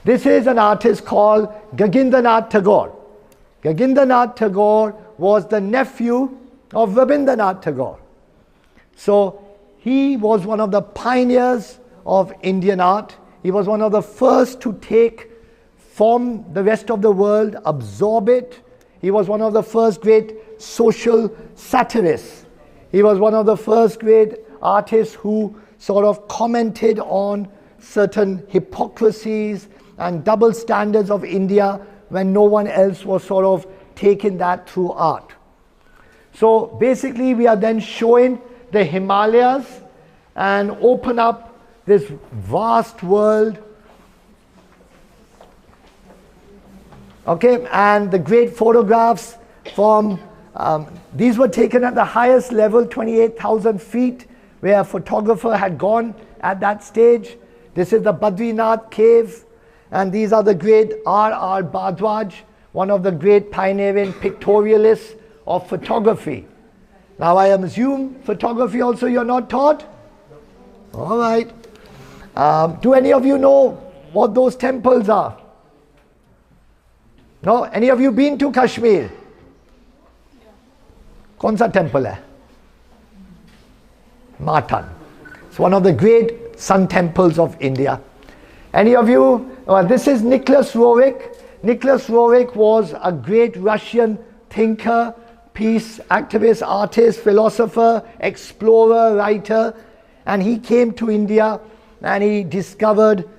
This is an artist called Gagindranath Tagore. Gagindranath Tagore was the nephew of Rabindranath Tagore. So he was one of the pioneers of Indian art. He was one of the first to take from the rest of the world, absorb it. He was one of the first great social satirists. He was one of the first great artists who sort of commented on certain hypocrisies and double standards of India when no one else was sort of taking that through art. So basically we are then showing the Himalayas and open up this vast world. Okay, and the great photographs from, these were taken at the highest level, 28,000 feet, where a photographer had gone at that stage. This is the Badrinath cave, and these are the great R.R. Bhardwaj, one of the great pioneering pictorialists of photography. Now I assume photography also you're not taught? All right. Do any of you know what those temples are? No? Any of you been to Kashmir? Kaun sa temple hai? Matan. It's one of the great sun temples of India. Any of you? This is Nicholas Roerich. Nicholas Roerich was a great Russian thinker, peace activist, artist, philosopher, explorer, writer, and he came to India and he discovered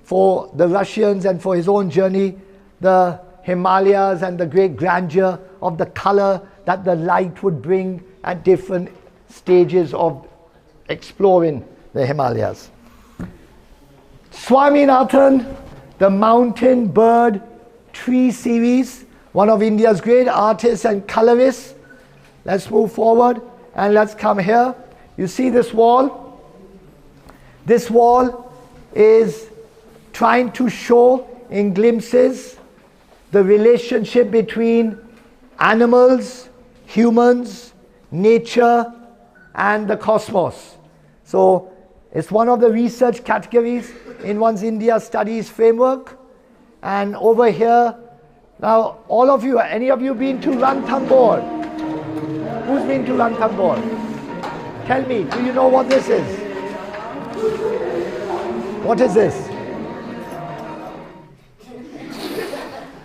for the Russians and for his own journey the Himalayas and the great grandeur of the color that the light would bring at different stages of exploring the Himalayas. Swaminathan, the mountain bird tree series, one of India's great artists and colorists. Let's move forward and let's come here. You see this wall? This wall is trying to show in glimpses the relationship between animals, humans, nature, and the cosmos. So it's one of the research categories in one's India Studies framework. And over here, now all of you, any of you been to Ranthambore? Who's been to Ranthambore? Tell me, do you know what this is? What is this?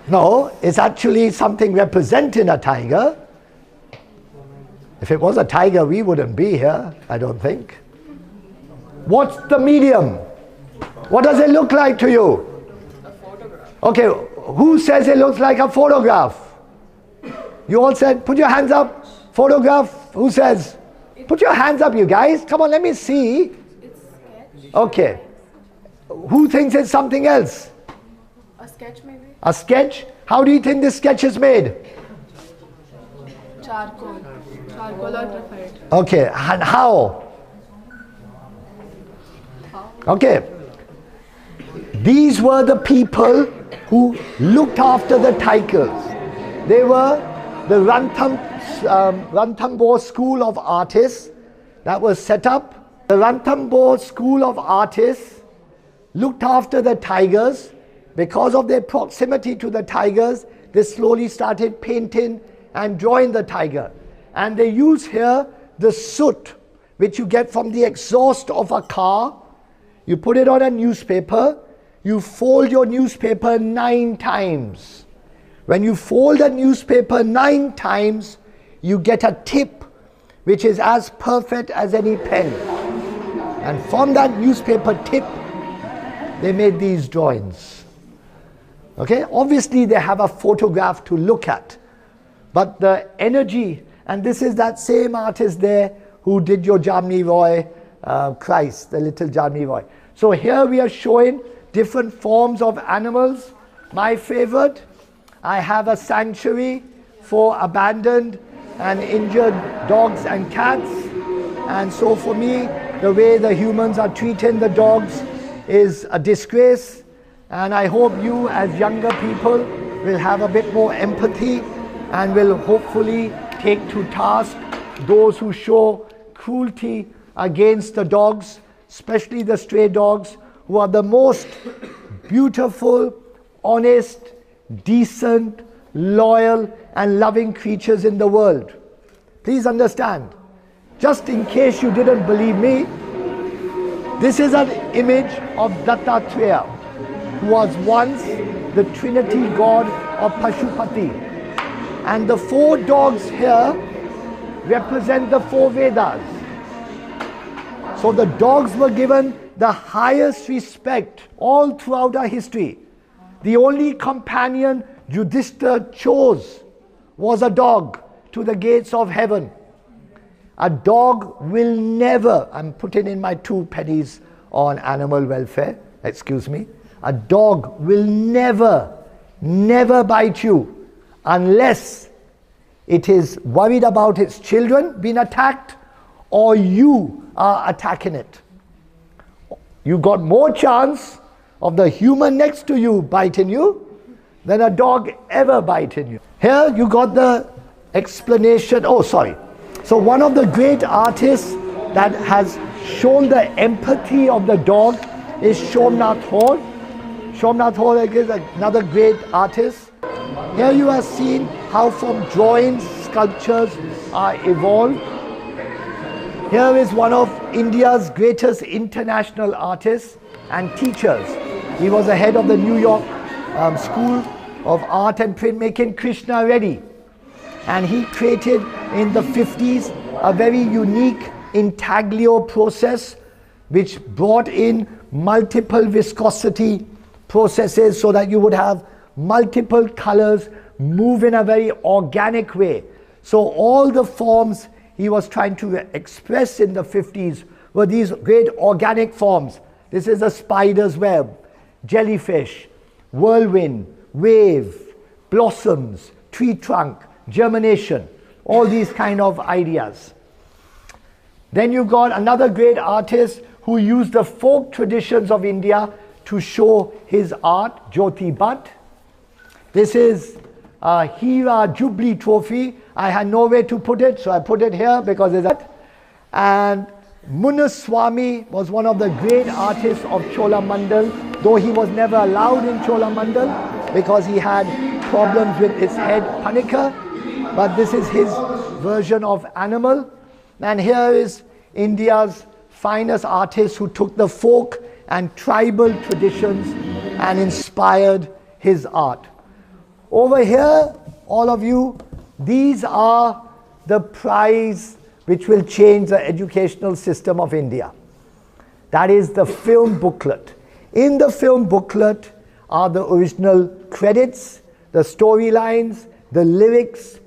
No, it's actually something representing a tiger. If it was a tiger, we wouldn't be here, I don't think. What's the medium? What does it look like to you? A photograph. Okay, who says it looks like a photograph? You all said, put your hands up. Photograph, who says? Put your hands up, you guys. Come on, let me see. It's sketch. Okay. Who thinks it's something else? A sketch maybe? A sketch? How do you think this sketch is made? Charcoal. Charcoal or graphite. Okay, and how? Okay. These were the people who looked after the tigers. They were the Ranthambore School of Artists that was set up. The Ranthambore School of Artists looked after the tigers. Because of their proximity to the tigers, they slowly started painting and drawing the tiger. And they use here the soot, which you get from the exhaust of a car. You put it on a newspaper. You fold your newspaper 9 times. When you fold a newspaper 9 times, you get a tip which is as perfect as any pen. And from that newspaper tip, they made these drawings. Okay, obviously they have a photograph to look at, but the energy, and this is that same artist there who did your Jamni Roy Christ, the little Jamni Roy. So here we are showing different forms of animals. My favorite, I have a sanctuary for abandoned and injured dogs and cats, and so for me, the way the humans are treating the dogs is a disgrace. And I hope you as younger people will have a bit more empathy and will hopefully take to task those who show cruelty against the dogs, especially the stray dogs, who are the most beautiful, honest, decent, loyal, and loving creatures in the world. Please understand, just in case you didn't believe me, this is an image of Dattatreya, who was once the Trinity God of Pashupati. And the 4 dogs here represent the 4 Vedas. So the dogs were given the highest respect all throughout our history. The only companion Yudhishthira chose was a dog to the gates of heaven. A dog will never, I'm putting in my 2 pennies on animal welfare, excuse me. A dog will never bite you unless it is worried about its children being attacked or you are attacking it. You got more chance of the human next to you biting you than a dog ever biting you. Here you got the explanation. Oh, sorry. So one of the great artists that has shown the empathy of the dog is Somnath Hall. Somnath Hall is another great artist. Here you are seeing how from drawings, sculptures are evolved. Here is one of India's greatest international artists and teachers. He was the head of the New York School of Art and Printmaking, Krishna Reddy. And he created in the 50s a very unique intaglio process which brought in multiple viscosity processes so that you would have multiple colors move in a very organic way. So all the forms he was trying to express in the 50s were these great organic forms. This is a spider's web, jellyfish, whirlwind, wave, blossoms, tree trunk, germination, all these kind of ideas. Then you've got another great artist who used the folk traditions of India to show his art, Jyoti Bhatt. This is a Hira Jubilee trophy. I had nowhere to put it, so I put it here because it's that. And Munaswamy was one of the great artists of Cholamandal, though he was never allowed in Cholamandal because he had problems with his head panika. But this is his version of animal. And here is India's finest artist who took the folk and tribal traditions and inspired his art. Over here, all of you, these are the prize which will change the educational system of India. That is the film booklet. In the film booklet are the original credits, the storylines, the lyrics,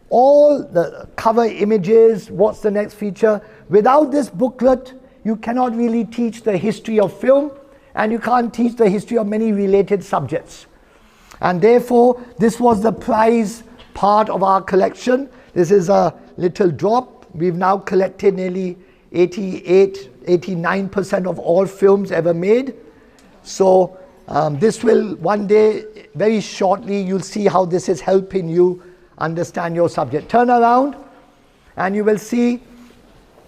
all the cover images, what's the next feature. Without this booklet, you cannot really teach the history of film, and you can't teach the history of many related subjects. And therefore, this was the prize part of our collection. This is a little drop. We've now collected nearly 89% of all films ever made. So this will one day, very shortly, you'll see how this is helping you understand your subject. Turn around and you will see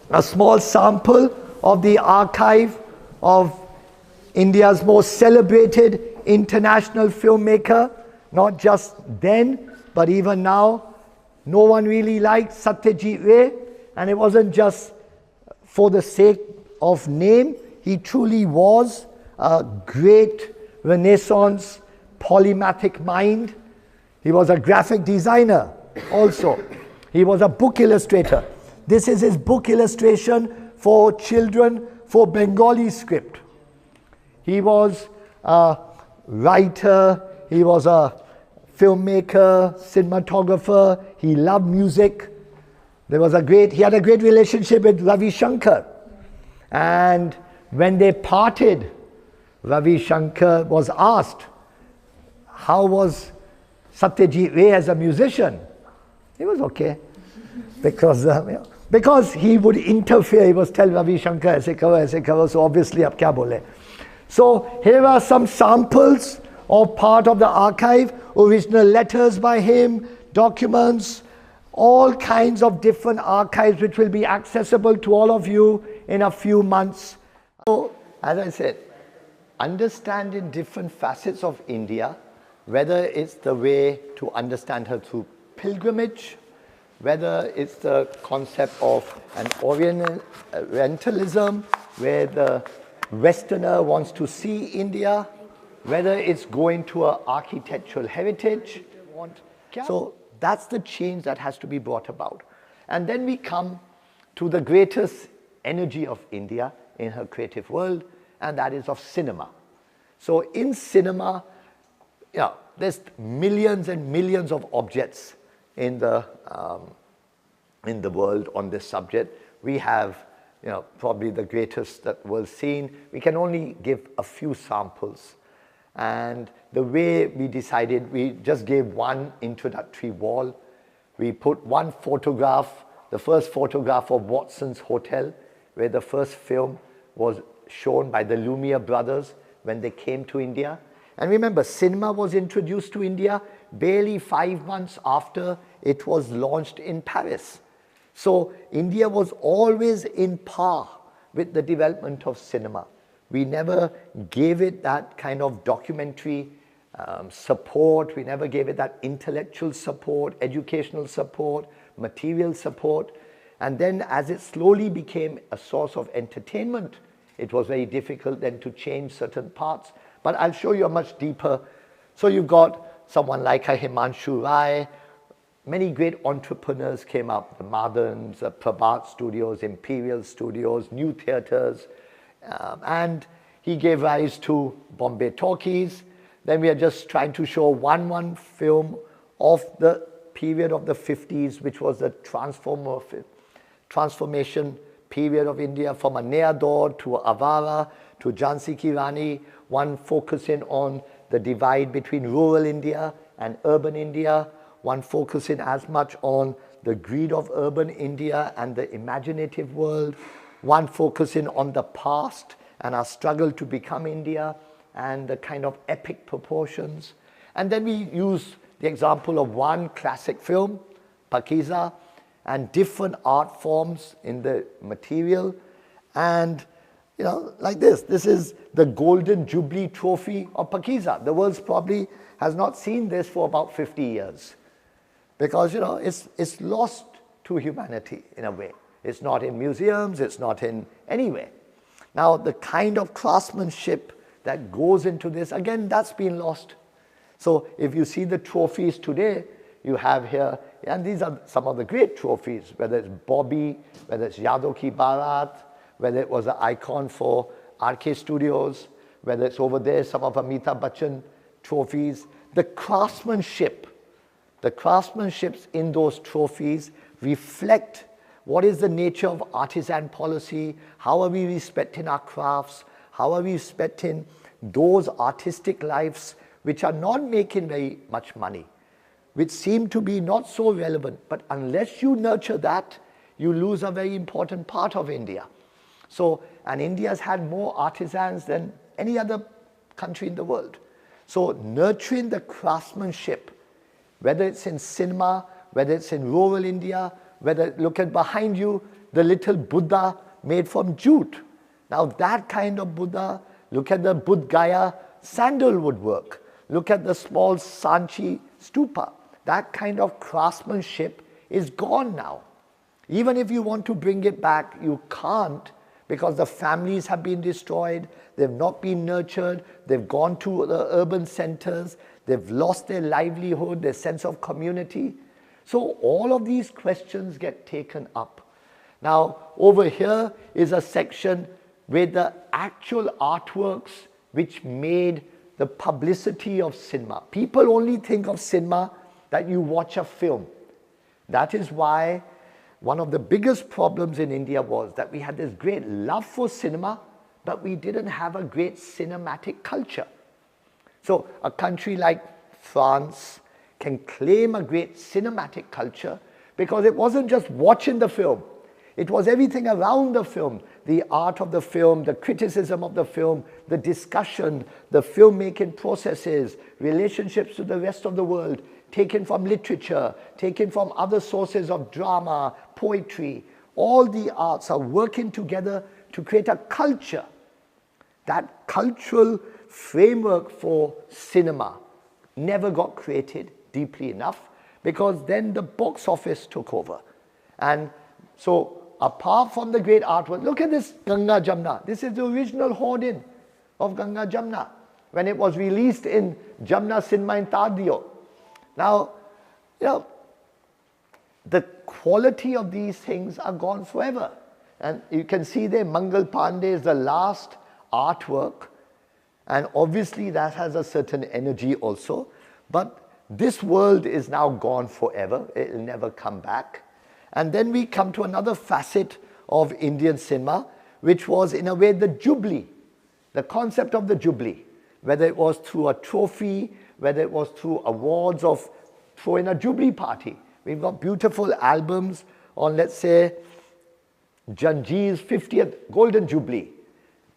a small sample of the archive of India's most celebrated international filmmaker, not just then, but even now. No one really liked Satyajit Ray, and it wasn't just for the sake of name. He truly was a great Renaissance polymathic mind. He was a graphic designer also. He was a book illustrator. This is his book illustration for children for Bengali script. He was a writer, he was a filmmaker, cinematographer, he loved music. He had a great relationship with Ravi Shankar. And when they parted, Ravi Shankar was asked, how was Satyajit Ray as a musician? He was okay. Because he would interfere, he was tell Ravi Shankar, aise karo, so obviously, ab kya bole. So here are some samples of part of the archive, original letters by him, documents, all kinds of different archives which will be accessible to all of you in a few months. So, as I said, understanding different facets of India, whether it's the way to understand her through pilgrimage, whether it's the concept of an Orientalism, where the Westerner wants to see India, whether it's going to an architectural heritage. So that's the change that has to be brought about. And then we come to the greatest energy of India in her creative world, and that is of cinema. So in cinema, there's millions and millions of objects in the world on this subject. We have probably the greatest that the world's seen. We can only give a few samples. And the way we decided, we just gave one introductory wall. We put one photograph, the first photograph of Watson's Hotel, where the first film was shown by the Lumiere brothers when they came to India. And remember, cinema was introduced to India barely 5 months after it was launched in Paris. So India was always in par with the development of cinema. We never gave it that kind of documentary support. We never gave it that intellectual support, educational support, material support. And then as it slowly became a source of entertainment, it was very difficult then to change certain parts. But I'll show you a much deeper. So you've got someone like Himanshu Rai. Many great entrepreneurs came up, the Madans, Prabhat Studios, Imperial Studios, New Theatres, and he gave rise to Bombay Talkies. Then we are just trying to show one film of the period of the 50s, which was the transformation period of India from a Neador to Avara to Jhansi Ki Rani, one focusing on the divide between rural India and urban India, one focusing as much on the greed of urban India and the imaginative world, one focusing on the past and our struggle to become India and the kind of epic proportions. And then we use the example of one classic film, Pakiza, and different art forms in the material. And like this is the Golden Jubilee Trophy of Pakiza. The world probably has not seen this for about 50 years because it's lost to humanity in a way. It's not in museums, it's not in anywhere. Now the kind of craftsmanship that goes into this, again, that's been lost. So if you see the trophies today, you have here, and these are some of the great trophies, whether it's Bobby, whether it's Yadav Ki Barat, whether it was an icon for RK Studios, whether it's over there, some of Amitabh Bachchan trophies. The craftsmanships in those trophies reflect what is the nature of artisan policy, how are we respecting our crafts, how are we respecting those artistic lives which are not making very much money, which seem to be not so relevant. But unless you nurture that, you lose a very important part of India. So, and India's had more artisans than any other country in the world. So nurturing the craftsmanship, whether it's in cinema, whether it's in rural India, whether, look at behind you, the little Buddha made from jute. Now that kind of Buddha, look at the Buddh Gaya sandalwood work. Look at the small Sanchi stupa. That kind of craftsmanship is gone now. Even if you want to bring it back, you can't because the families have been destroyed, they've not been nurtured, they've gone to the urban centers, they've lost their livelihood, their sense of community. So all of these questions get taken up. Now over here is a section with the actual artworks which made the publicity of cinema. People only think of cinema that you watch a film. That is why one of the biggest problems in India was that we had this great love for cinema, but we didn't have a great cinematic culture. So a country like France can claim a great cinematic culture because it wasn't just watching the film. It was everything around the film, the art of the film, the criticism of the film, the discussion, the filmmaking processes, relationships to the rest of the world, taken from literature, taken from other sources of drama, poetry. All the arts are working together to create a culture. that cultural framework for cinema never got created deeply enough, because then the box office took over. And so apart from the great artwork, look at this Ganga Jamna. This is the original hoarding of Ganga Jamna when it was released in Jamna Cinema in Tadio. Now, the quality of these things are gone forever. And you can see there, Mangal Pandey is the last artwork, and obviously that has a certain energy also. But this world is now gone forever. It will never come back. And then we come to another facet of Indian cinema, which was in a way the Jubilee, the concept of the Jubilee, whether it was through a trophy, whether it was through awards of throwing a Jubilee party. We've got beautiful albums on, let's say, Janjeer's 50th Golden Jubilee.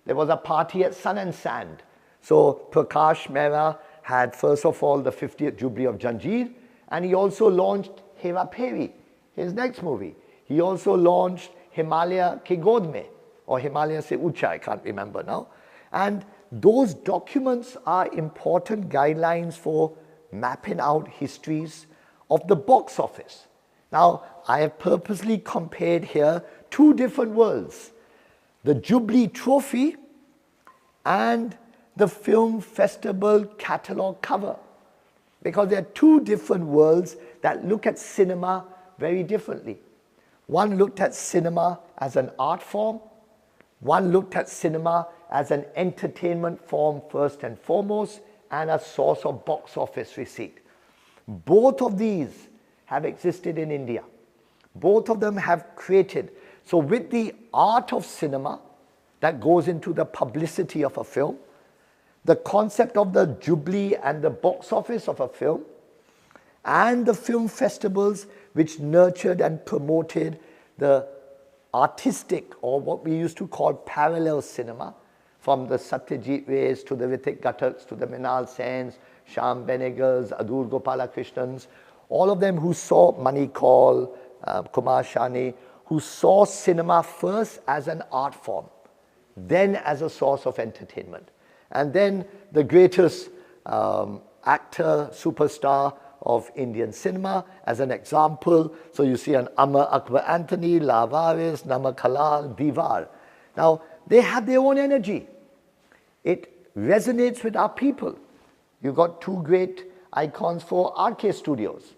There was a party at Sun and Sand. So Prakash Mehra had first of all the 50th Jubilee of Janjeer, and he also launched Hera Pheri, his next movie. He also launched Himalaya Ke God Mein, or Himalaya Se Ucha, I can't remember now. And those documents are important guidelines for mapping out histories of the box office. Now, I have purposely compared here two different worlds, the Jubilee Trophy and the film festival catalogue cover, because there are two different worlds that look at cinema very differently. One looked at cinema as an art form, one looked at cinema as an entertainment form first and foremost, and a source of box office receipt. Both of these have existed in India. Both of them have created. So with the art of cinema that goes into the publicity of a film, the concept of the Jubilee and the box office of a film, and the film festivals which nurtured and promoted the artistic, or what we used to call parallel cinema, from the Satyajit Rays to the Ritik Ghataks to the Minal Sens, Shyam Benegals, Adur Gopalakrishnans, all of them who saw Mani Kaul, Kumar Shani, who saw cinema first as an art form, then as a source of entertainment. And then the greatest actor, superstar of Indian cinema as an example. So you see an Amar Akbar Anthony, Lavaris, Namak Halal, Diwar. Now, they have their own energy. It resonates with our people. You've got two great icons for RK Studios,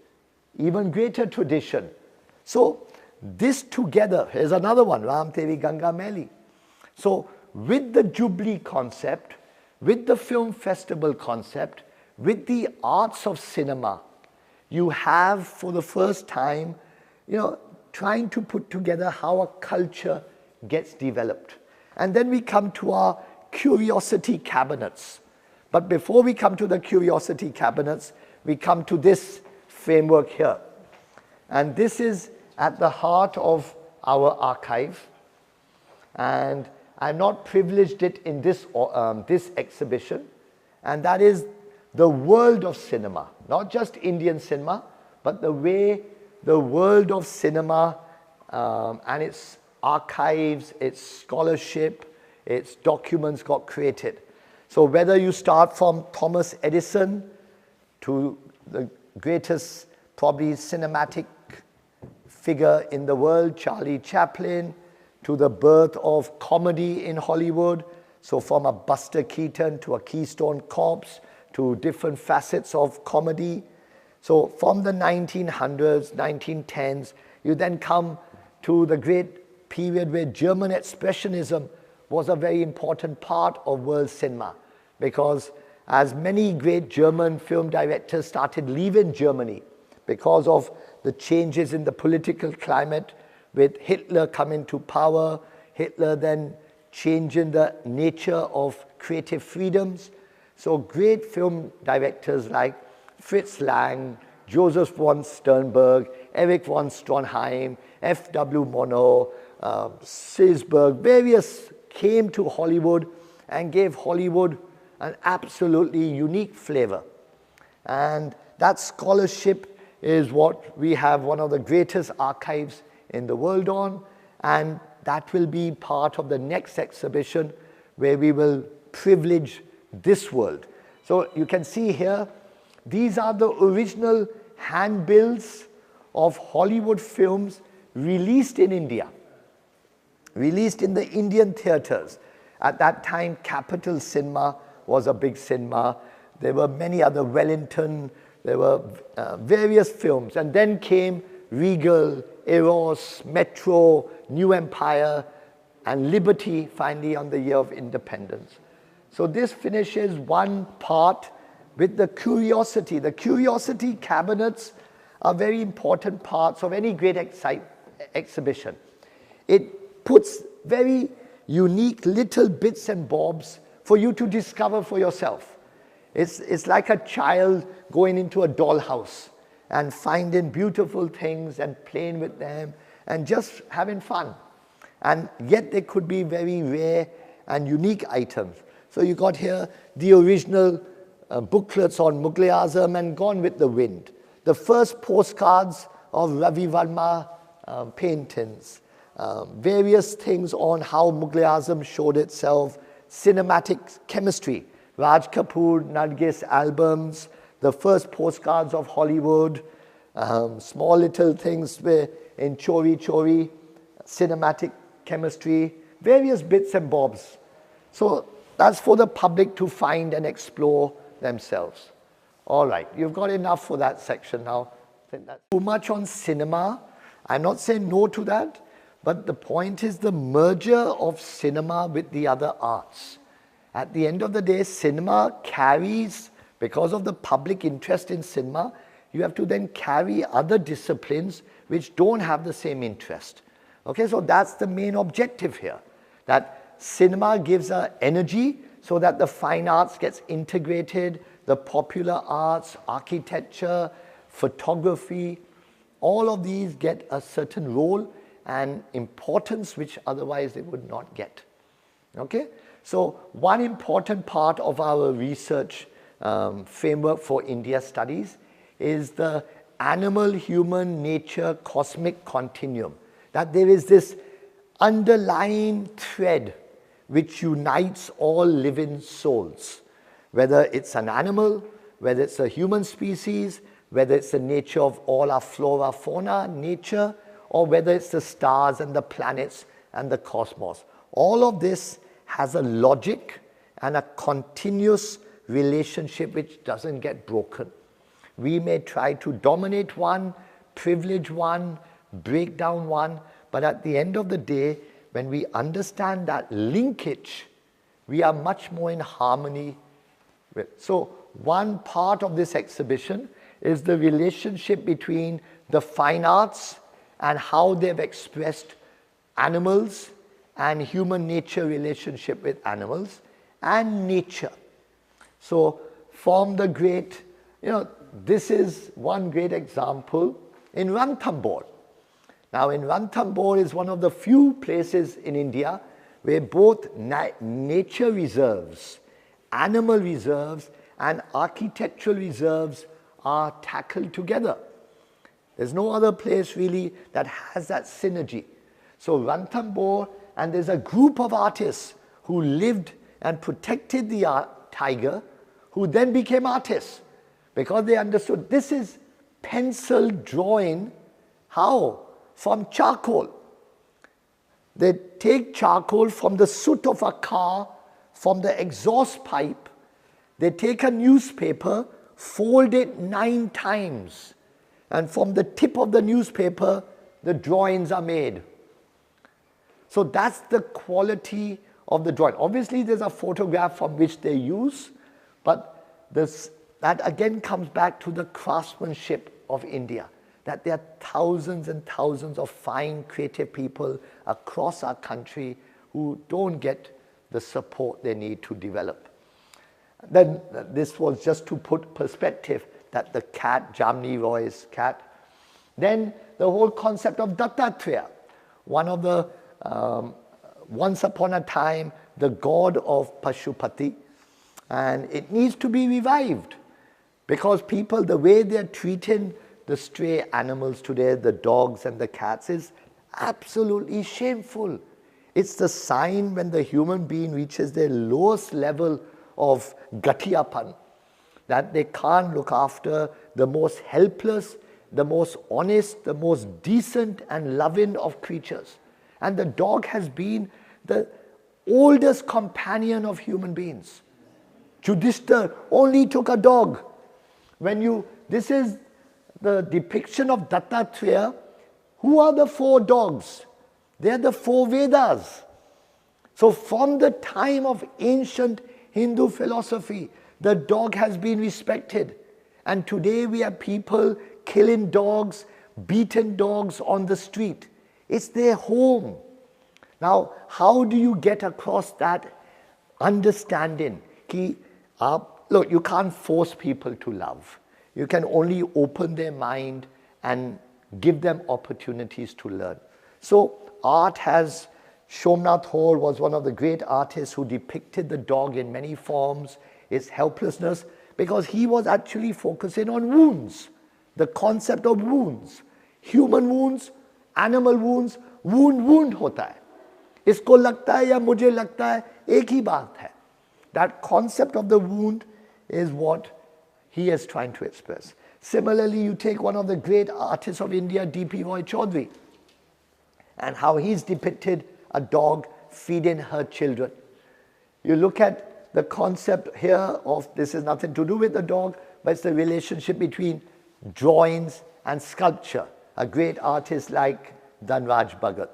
even greater tradition. So this together, here's another one, Ram Tevi Ganga Meli. So with the Jubilee concept, with the film festival concept, with the arts of cinema, you have for the first time, trying to put together how a culture gets developed. And then we come to our curiosity cabinets. But before we come to the curiosity cabinets, we come to this framework here. And this is at the heart of our archive. And I've not privileged it in this exhibition. And that is the world of cinema. Not just Indian cinema, but the way the world of cinema and its archives, its scholarship, its documents got created. So whether you start from Thomas Edison to the greatest probably cinematic figure in the world, Charlie Chaplin, to the birth of comedy in Hollywood, so from a Buster Keaton to a Keystone Cops to different facets of comedy. So from the 1900s, 1910s, you then come to the great period where German Expressionism was a very important part of world cinema, because as many great German film directors started leaving Germany because of the changes in the political climate, with Hitler coming to power, Hitler then changing the nature of creative freedoms. So great film directors like Fritz Lang, Joseph von Sternberg, Erich von Stroheim, F.W. Monod, Silsberg, various came to Hollywood and gave Hollywood an absolutely unique flavor. And that scholarship is what we have one of the greatest archives in the world on, and that will be part of the next exhibition, where we will privilege this world. So you can see here, these are the original handbills of Hollywood films released in India, released in the Indian theaters. At that time, Capital Cinema was a big cinema. There were many other, Wellington, there were various films. And then came Regal, Eros, Metro, New Empire, and Liberty finally on the year of independence. So this finishes one part with the curiosity. The curiosity cabinets are very important parts of any great exhibition. It puts very unique little bits and bobs for you to discover for yourself. It's like a child going into a dollhouse and finding beautiful things and playing with them and just having fun. And yet they could be very rare and unique items. So you got here the original booklets on Mughal-e-Azam and Gone with the Wind. The first postcards of Ravi Varma paintings. Various things on how Mughal-e-Azam showed itself. Cinematic chemistry. Raj Kapoor, Nargis albums. The first postcards of Hollywood. Small little things in Chori Chori. Cinematic chemistry. Various bits and bobs. So that's for the public to find and explore themselves. All right, you've got enough for that section now. I think that's too much on cinema. I'm not saying no to that, but the point is the merger of cinema with the other arts. At the end of the day, cinema carries, because of the public interest in cinema, you have to then carry other disciplines which don't have the same interest. Okay, so that's the main objective here, that cinema gives energy so that the fine arts gets integrated, the popular arts, architecture, photography, all of these get a certain role and importance which otherwise they would not get. Okay, so one important part of our research framework for India studies is the animal, human, nature, cosmic continuum. That there is this underlying thread which unites all living souls, whether it's an animal, whether it's a human species, whether it's the nature of all our flora, fauna, nature, or whether it's the stars and the planets and the cosmos. All of this has a logic and a continuous relationship which doesn't get broken. We may try to dominate one, privilege one, break down one, but at the end of the day, when we understand that linkage, we are much more in harmony with. So one part of this exhibition is the relationship between the fine arts and how they've expressed animals and human nature relationship with animals and nature. So from the great, this is one great example in Ranthambore. Now in Ranthambore is one of the few places in India where both nature reserves, animal reserves and architectural reserves are tackled together. There's no other place really that has that synergy. So Ranthambore, and there's a group of artists who lived and protected the tiger, who then became artists because they understood this is pencil drawing. How? From charcoal. They take charcoal from the soot of a car, from the exhaust pipe. They take a newspaper, fold it 9 times, and from the tip of the newspaper, the drawings are made. So that's the quality of the drawing. Obviously, there's a photograph from which they use, but that again comes back to the craftsmanship of India, that there are thousands and thousands of fine, creative people across our country who don't get the support they need to develop. Then this was just to put perspective that the cat, Jamni Roy's cat. Then the whole concept of Dattatreya, one of the, once upon a time, the god of Pashupati, and it needs to be revived because people, the way they're treating the stray animals today, the dogs and the cats, is absolutely shameful. It's the sign when the human being reaches their lowest level of gatiyapan, that they can't look after the most helpless, the most honest, the most decent and loving of creatures. And the dog has been the oldest companion of human beings. Yudhishthira only took a dog. This is the depiction of Dattatreya. Who are the 4 dogs? They are the 4 Vedas. So from the time of ancient Hindu philosophy, the dog has been respected. And today we have people killing dogs, beaten dogs on the street. It's their home. Now, how do you get across that understanding? Look, you can't force people to love. You can only open their mind and give them opportunities to learn. So art has, Somnath Hall was one of the great artists who depicted the dog in many forms, its helplessness, because he was actually focusing on wounds, the concept of wounds. Human wounds, animal wounds, wound होता है. इसको लगता है या मुझे लगता है, एक ही बात है. That concept of the wound is what he is trying to express. Similarly, you take one of the great artists of India, D.P. Roy Chaudhary, and how he's depicted a dog feeding her children. You look at the concept here of, this is nothing to do with the dog, but it's the relationship between drawings and sculpture. A great artist like Dhanraj Bhagat.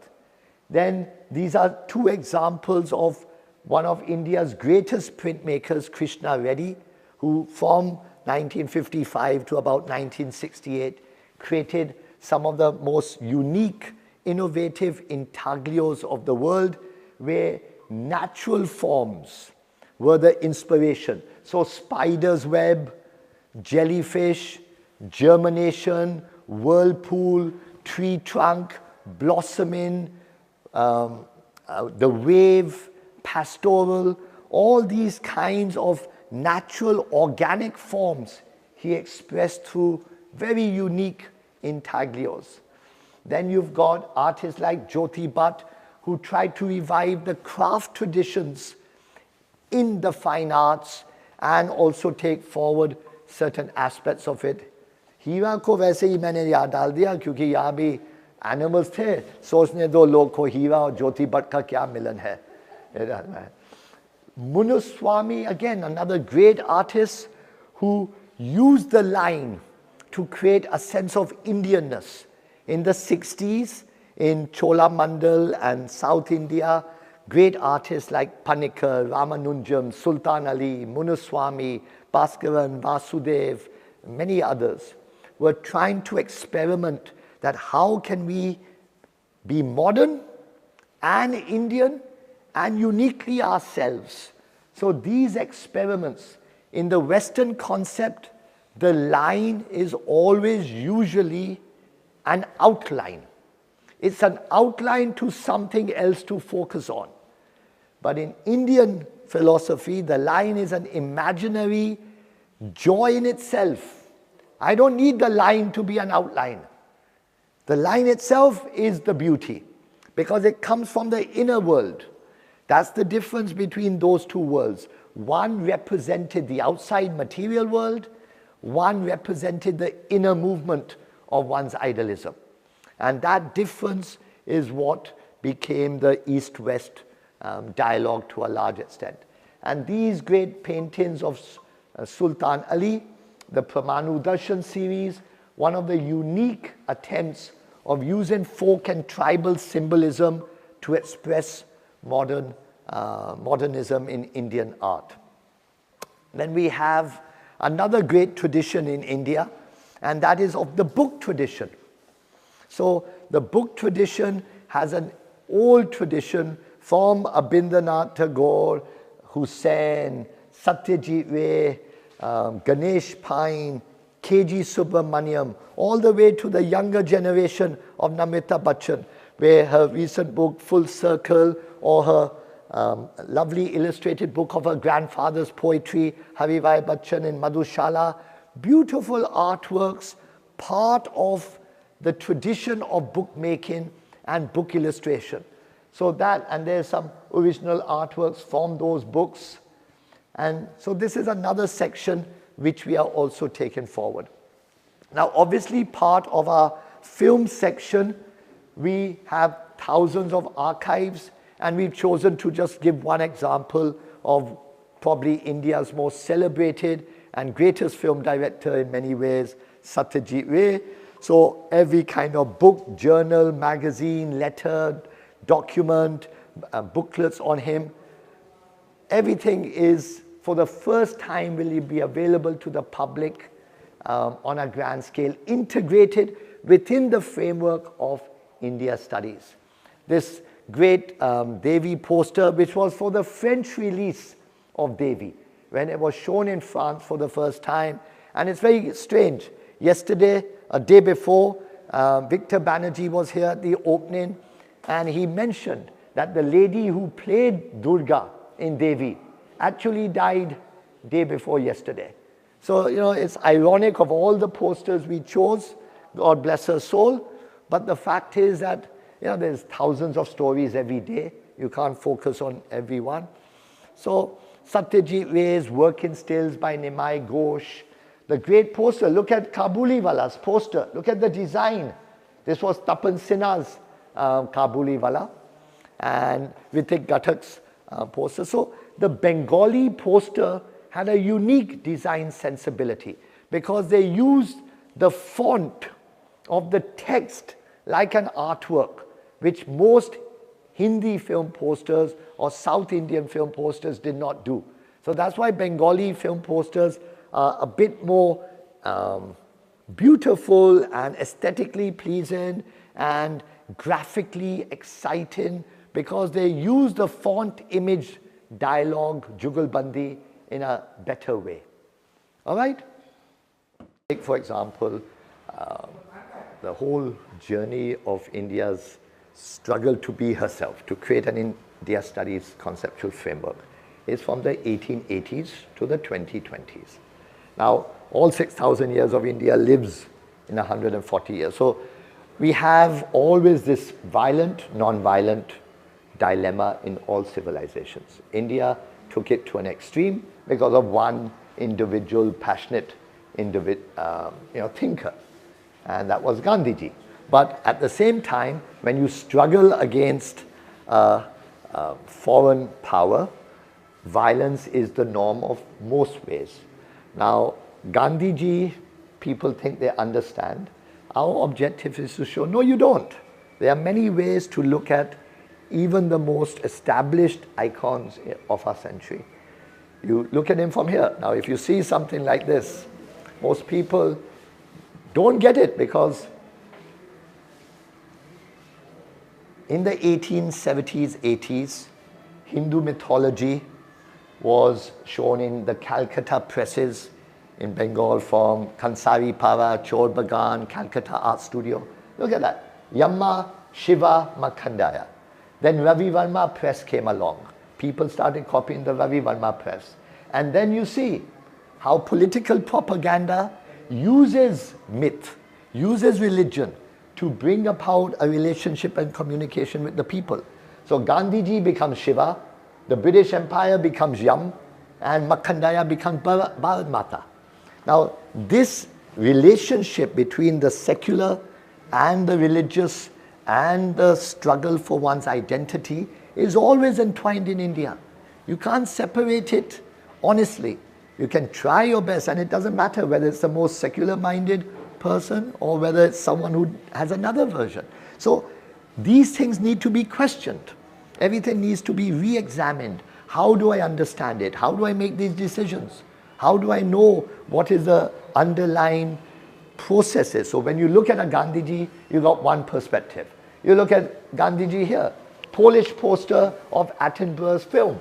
Then these are 2 examples of one of India's greatest printmakers, Krishna Reddy, who from 1955 to about 1968 created some of the most unique, innovative intaglios of the world, where natural forms were the inspiration. So spider's web, jellyfish, germination, whirlpool, tree trunk, blossoming, the wave, pastoral, all these kinds of natural organic forms he expressed through very unique intaglios. Then you've got artists like Jyoti Bhatt, who tried to revive the craft traditions in the fine arts and also take forward certain aspects of it. हीरा को वैसे ही मैंने याद डाल दिया क्योंकि यहाँ भी animals थे, सोचने दो लोग को हीरा और ज्योति भट्ट का क्या मिलन है. Munuswami, again another great artist who used the line to create a sense of Indianness. In the 60s, in Cholamandal and South India, great artists like Panikkar, Ramanujam, Sultan Ali, Munuswami, Bhaskaran, Vasudev, many others were trying to experiment that how can we be modern and Indian and uniquely ourselves. So these experiments, in the Western concept, the line is always usually an outline. It's an outline to something else to focus on. But in Indian philosophy, the line is an imaginary joy in itself. I don't need the line to be an outline. The line itself is the beauty because it comes from the inner world. That's the difference between those 2 worlds. One represented the outside material world, one represented the inner movement of one's idealism. And that difference is what became the East-West dialogue to a large extent. And these great paintings of Sultan Ali, the Pramanu Darshan series, one of the unique attempts of using folk and tribal symbolism to express modernism in Indian art. Then we have another great tradition in India, and that is of the book tradition. So the book tradition has an old tradition from Abindranath Tagore, Hussain, Satyajit Ray, Ganesh Pine, K.G. Subramaniam, all the way to the younger generation of Namrata Bachchan, where her recent book, Full Circle, or her lovely illustrated book of her grandfather's poetry, Haribhai Bachchan in Madhushala, beautiful artworks, part of the tradition of bookmaking and book illustration. So that, and there's some original artworks from those books. And so this is another section which we are also taking forward. Now, obviously, part of our film section, we have thousands of archives, and we've chosen to just give one example of probably India's most celebrated and greatest film director in many ways, Satyajit Ray. So every kind of book, journal, magazine, letter, document, booklets on him, everything is, for the first time, will be available to the public on a grand scale, integrated within the framework of India studies. This great Devi poster, which was for the French release of Devi, when it was shown in France for the first time. And it's very strange. Yesterday, a day before, Victor Banerjee was here at the opening, and he mentioned that the lady who played Durga in Devi actually died day before yesterday. So, you know, it's ironic of all the posters we chose, God bless her soul, but the fact is that, you know, there's thousands of stories every day. You can't focus on every one. So, Satyajit Ray's Working Stills by Nimai Ghosh, the great poster. Look at Kabuliwala's poster. Look at the design. This was Tapan Sinha's Kabuliwala and Ritik Ghatak's poster. So the Bengali poster had a unique design sensibility because they used the font of the text like an artwork, which most Hindi film posters or South Indian film posters did not do. So that's why Bengali film posters are a bit more beautiful and aesthetically pleasing and graphically exciting, because they use the font, image, dialogue, jugalbandi in a better way. All right? Take, for example, the whole journey of India's struggle to be herself, to create an India Studies conceptual framework, is from the 1880s to the 2020s. Now, all 6,000 years of India lives in 140 years. So we have always this violent, non-violent dilemma in all civilizations. India took it to an extreme because of one individual, passionate thinker, and that was Gandhiji. But at the same time, when you struggle against foreign power, violence is the norm of most ways. Now, Gandhiji, people think they understand. Our objective is to show, no, you don't. There are many ways to look at even the most established icons of our century. You look at him from here. Now, if you see something like this, most people don't get it, because in the 1870s, 80s, Hindu mythology was shown in the Calcutta presses in Bengal from Kansari Para, Chor Bagan, Calcutta Art Studio. Look at that. Yamma, Shiva, Makhandaya. Then Ravi Varma press came along. People started copying the Ravi Varma press. And then you see how political propaganda uses myth, uses religion to bring about a relationship and communication with the people. So Gandhiji becomes Shiva, the British Empire becomes Yam, and Makhandaya becomes Bharat Mata. Now, this relationship between the secular and the religious and the struggle for one's identity is always entwined in India. You can't separate it honestly. You can try your best, and it doesn't matter whether it's the most secular-minded person or whether it's someone who has another version. So these things need to be questioned. Everything needs to be re-examined. How do I understand it? How do I make these decisions? How do I know what is the underlying processes? So when you look at a Gandhiji, you got one perspective. You look at Gandhiji here, Polish poster of Attenborough's film.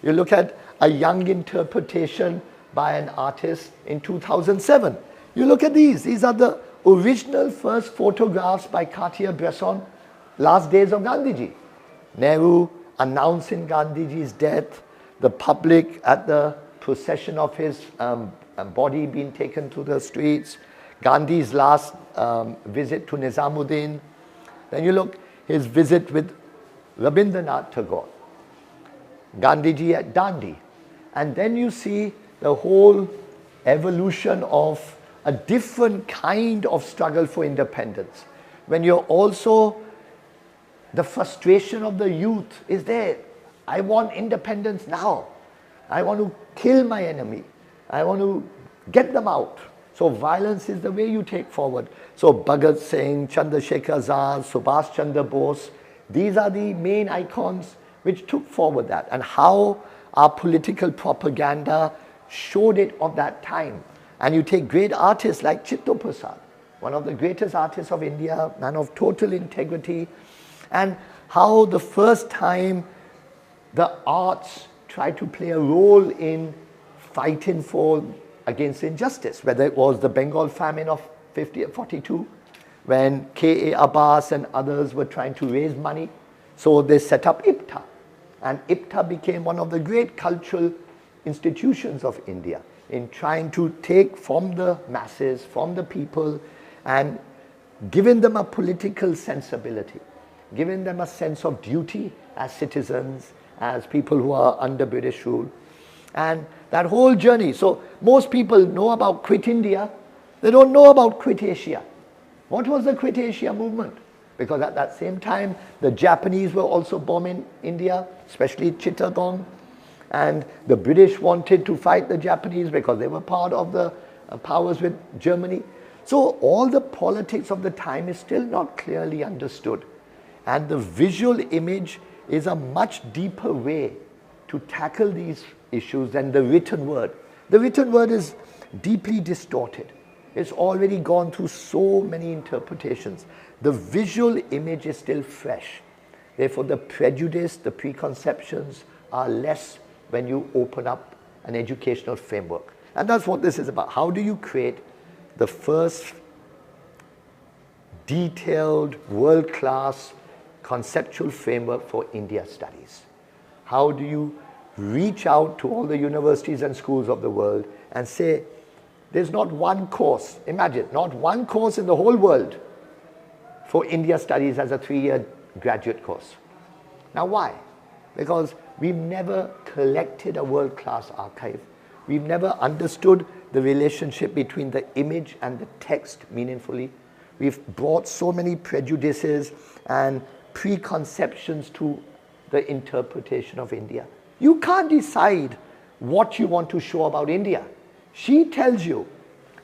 You look at a young interpretation by an artist in 2007. You look at these are the original first photographs by Cartier-Bresson, last days of Gandhiji. Nehru announcing Gandhiji's death, the public at the procession of his body being taken to the streets, Gandhi's last visit to Nizamuddin. Then you look, his visit with Rabindranath Tagore, Gandhiji at Dandi. And then you see the whole evolution of a different kind of struggle for independence. When you're also, the frustration of the youth is there. I want independence now. I want to kill my enemy. I want to get them out. So violence is the way you take forward. So Bhagat Singh, Chandrasekhar Azad, Subhash Chandra Bose, these are the main icons which took forward that, and how our political propaganda showed it of that time. And you take great artists like Chitto Prasad, one of the greatest artists of India, man of total integrity, and how the first time the arts tried to play a role in fighting against injustice, whether it was the Bengal famine of 42, when K.A. Abbas and others were trying to raise money. So they set up IPTA, and IPTA became one of the great cultural institutions of India in trying to take from the masses, from the people, and giving them a political sensibility, giving them a sense of duty as citizens, as people who are under British rule. And that whole journey. So most people know about Quit India. They don't know about Quit Asia. What was the Quit Asia movement? Because at that same time, the Japanese were also bombing India, especially Chittagong. And the British wanted to fight the Japanese because they were part of the powers with Germany. So all the politics of the time is still not clearly understood. And the visual image is a much deeper way to tackle these issues than the written word. The written word is deeply distorted. It's already gone through so many interpretations. The visual image is still fresh. Therefore, the prejudice, the preconceptions are less when you open up an educational framework. And that's what this is about. How do you create the first detailed, world-class conceptual framework for India studies? How do you reach out to all the universities and schools of the world and say, there's not one course, imagine, not one course in the whole world for India studies as a 3-year graduate course. Now why? Because we've never collected a world-class archive. We've never understood the relationship between the image and the text meaningfully. We've brought so many prejudices and preconceptions to the interpretation of India. You can't decide what you want to show about India. She tells you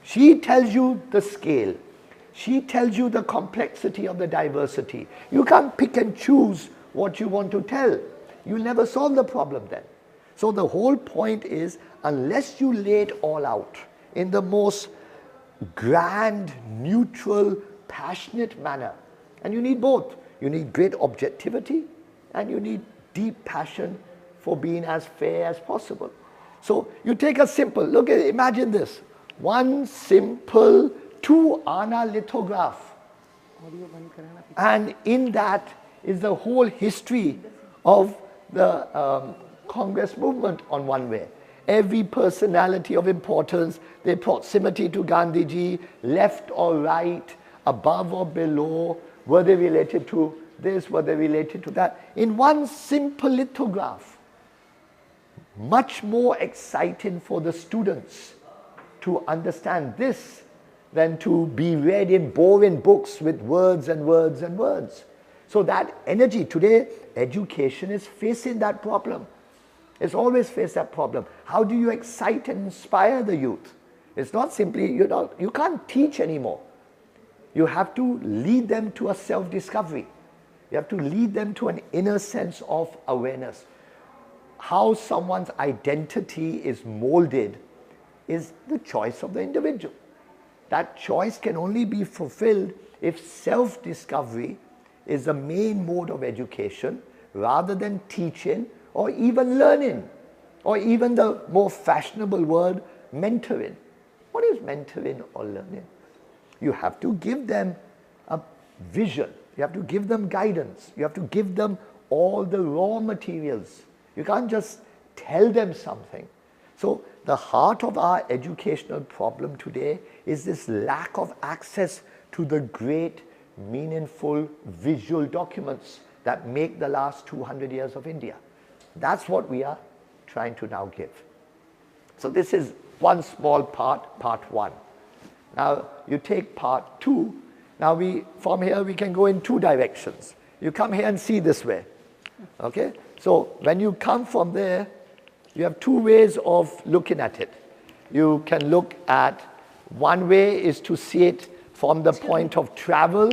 the scale. She tells you the complexity of the diversity. You can't pick and choose what you want to tell. You'll never solve the problem then. So the whole point is, unless you lay it all out in the most grand, neutral, passionate manner, and you need both. You need great objectivity and you need deep passion for being as fair as possible. So you take a simple, look at, imagine this, one simple 2-ana lithograph. And in that is the whole history of the Congress movement on one way. Every personality of importance, their proximity to Gandhiji, left or right, above or below, were they related to this, were they related to that, in one simple lithograph. Much more exciting for the students to understand this than to be read in boring books with words and words and words. So that energy, today education is facing that problem. It's always faced that problem. How do you excite and inspire the youth? It's not simply, you can't teach anymore. You have to lead them to a self-discovery. You have to lead them to an inner sense of awareness. How someone's identity is molded is the choice of the individual. That choice can only be fulfilled if self-discovery is the main mode of education rather than teaching or even learning, or even the more fashionable word, mentoring. What is mentoring or learning? You have to give them a vision. You have to give them guidance. You have to give them all the raw materials. You can't just tell them something. So the heart of our educational problem today is this lack of access to the great, meaningful visual documents that make the last 200 years of India. That's what we are trying to now give. So this is one small part, part one. Now you take part two. Now from here we can go in two directions. You come here and see this way. Okay? So when you come from there, you have two ways of looking at it. You can look at, one way is to see it from the point of travel.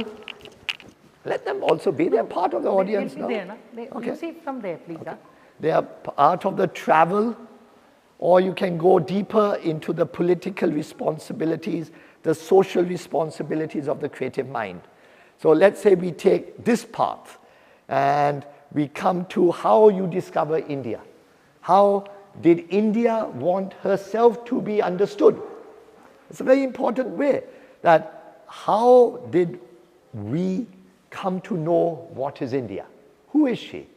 Let them also be, they're part of the audience now. Okay. You see from there, please. Okay. They are part of the travel, or you can go deeper into the political responsibilities, the social responsibilities of the creative mind. So let's say we take this path and we come to how you discover India. How did India want herself to be understood? It's a very important way, that how did we come to know what is India? Who is she?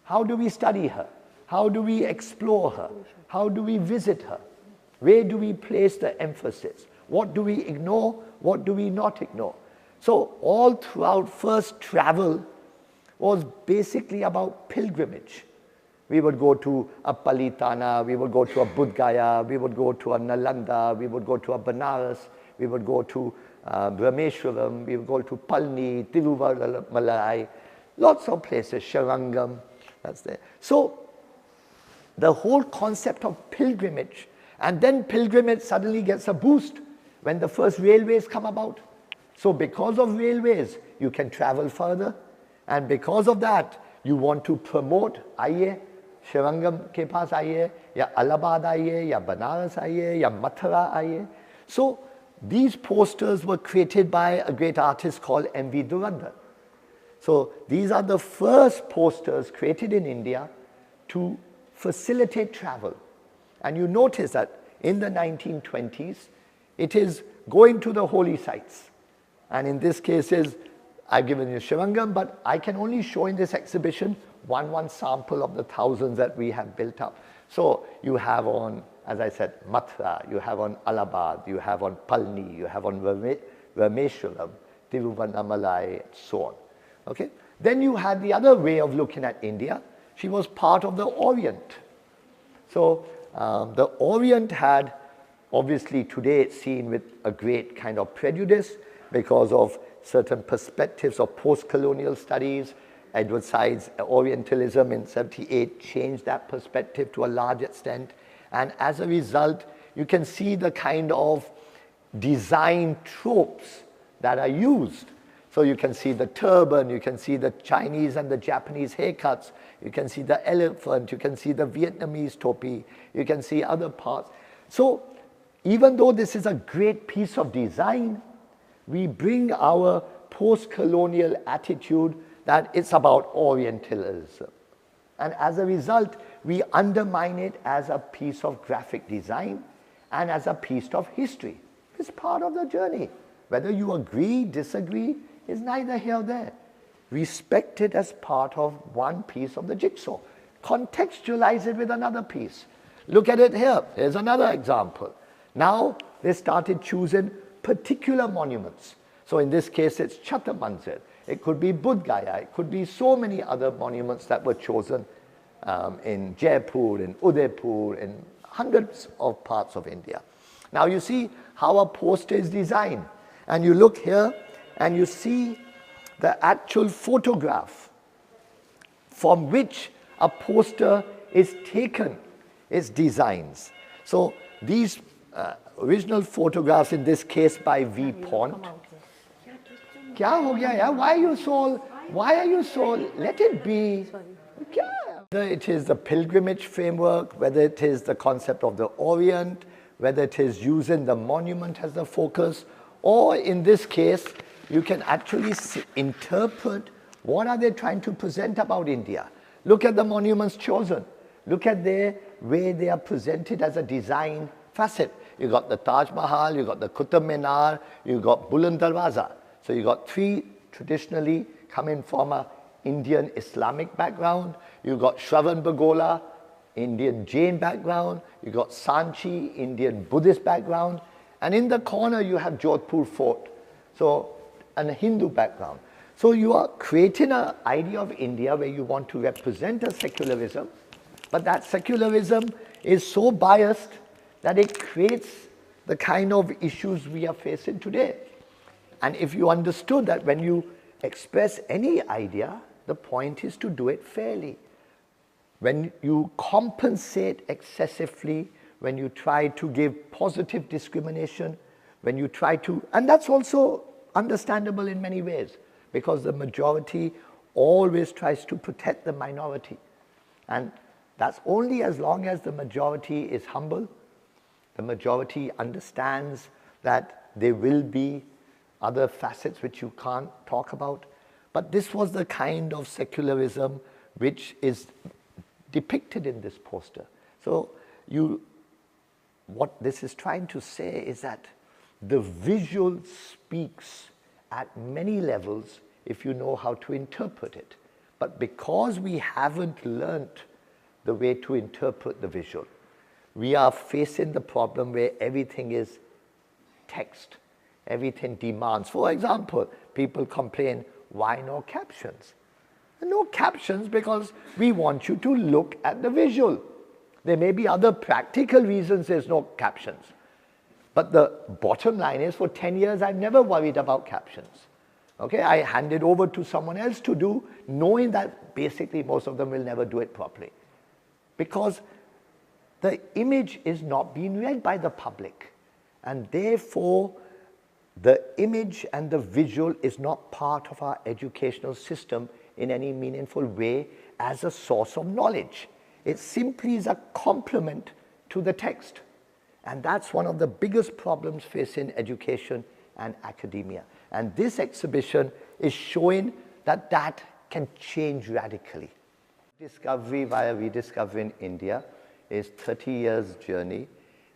How do we study her? How do we explore her? How do we visit her? Where do we place the emphasis? What do we ignore? What do we not ignore? So all throughout first travel was basically about pilgrimage. We would go to a Palitana, we would go to a Bodh Gaya, we would go to a Nalanda, we would go to a Banaras, we would go to Brahmeshwaram, we would go to Palni, Tiruvallalai, lots of places, Sharangam, that's there. So the whole concept of pilgrimage, and then pilgrimage suddenly gets a boost when the first railways come about. So because of railways, you can travel further, and because of that, you want to promote, आइए, Sharangam के पास आइए, या Allahabad आइए, या Banaras आइए, या Mathura आइए. So these posters were created by a great artist called M.V. Durandar. So these are the first posters created in India to facilitate travel. And you notice that in the 1920s, it is going to the holy sites. And in this case I've given you Sharangam, but I can only show in this exhibition one sample of the thousands that we have built up. So you have on, as I said, Mathura, you have on Allahabad, you have on Palni, you have on Rameshwaram, Tiruvannamalai, and so on. Okay? Then you had the other way of looking at India. She was part of the Orient. So the Orient had, obviously today it's seen with a great kind of prejudice because of certain perspectives of post-colonial studies. Edward Said's Orientalism in 78 changed that perspective to a large extent. And as a result, you can see the kind of design tropes that are used. So you can see the turban, you can see the Chinese and the Japanese haircuts, you can see the elephant, you can see the Vietnamese topi, you can see other parts. So even though this is a great piece of design, we bring our post-colonial attitude that it's about Orientalism. And as a result, we undermine it as a piece of graphic design and as a piece of history. It's part of the journey. Whether you agree, disagree, is neither here nor there. Respect it as part of one piece of the jigsaw. Contextualize it with another piece. Look at it here. Here's another example. Now they started choosing particular monuments. So in this case, it's Chhatar Manzir. It could be Bodh Gaya. It could be so many other monuments that were chosen in Jaipur, in Udaipur, in hundreds of parts of India. Now you see how a poster is designed. And you look here and you see the actual photograph from which a poster is taken, its designs. So these original photographs, in this case by V. Pont. Kya ho gaya yaar? Why are you so, let it be. Whether it is the pilgrimage framework, whether it is the concept of the Orient, whether it is using the monument as the focus, or in this case, you can actually interpret what are they trying to present about India. Look at the monuments chosen. Look at the way they are presented as a design facet. You got the Taj Mahal, you got the Qutub Minar, you got Buland Darwaza. So you got three traditionally coming from a Indian Islamic background. You got Shravan Bagola, Indian Jain background. You got Sanchi, Indian Buddhist background. And in the corner you have Jodhpur Fort, so a Hindu background. So you are creating an idea of India where you want to represent a secularism, but that secularism is so biased that it creates the kind of issues we are facing today. And if you understood that when you express any idea, the point is to do it fairly. When you compensate excessively, when you try to give positive discrimination, when you try to, and that's also understandable in many ways, because the majority always tries to protect the minority. And that's only as long as the majority is humble, the majority understands that there will be other facets which you can't talk about. But this was the kind of secularism which is depicted in this poster. So what this is trying to say is that the visual speaks at many levels if you know how to interpret it. But because we haven't learnt the way to interpret the visual, we are facing the problem where everything is text, everything demands. For example, people complain, why no captions? No captions because we want you to look at the visual. There may be other practical reasons there's no captions. But the bottom line is, for 10 years, I've never worried about captions. Okay, I handed over to someone else to do, knowing that basically most of them will never do it properly. Because the image is not being read by the public. And therefore, the image and the visual is not part of our educational system in any meaningful way as a source of knowledge. It simply is a complement to the text. And that's one of the biggest problems facing education and academia. And this exhibition is showing that that can change radically. Discovery via Rediscovering India is 30 years journey